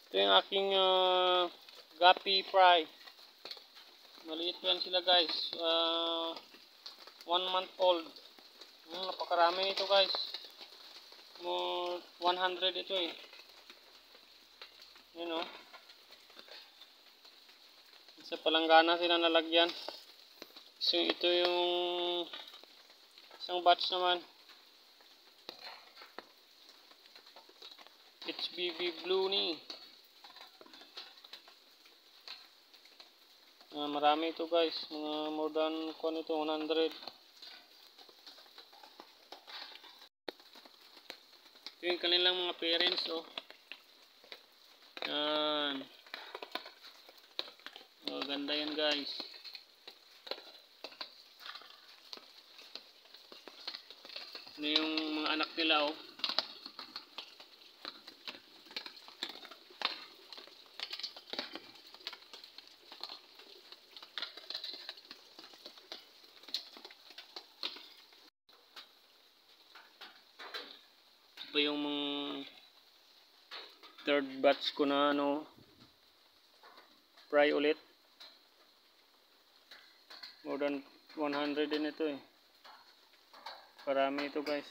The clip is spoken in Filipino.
Ito yung aking guppy fry. Maliit yan sila guys. 1 month old. Napakarami nito guys. More 100 ito eh. Yun o. Sa palanggana sila nalagyan. So ito yung isang batch naman. HBB Blue ni. Marami ito guys. Mga more than ito 100. Ito yung kanilang mga parents oh. Yan. Oh, ganda yan guys. Ano yung mga anak nila oh. Ito yung mga third batch ko na fry ulit. More than 100 din ito eh. Parami ito guys.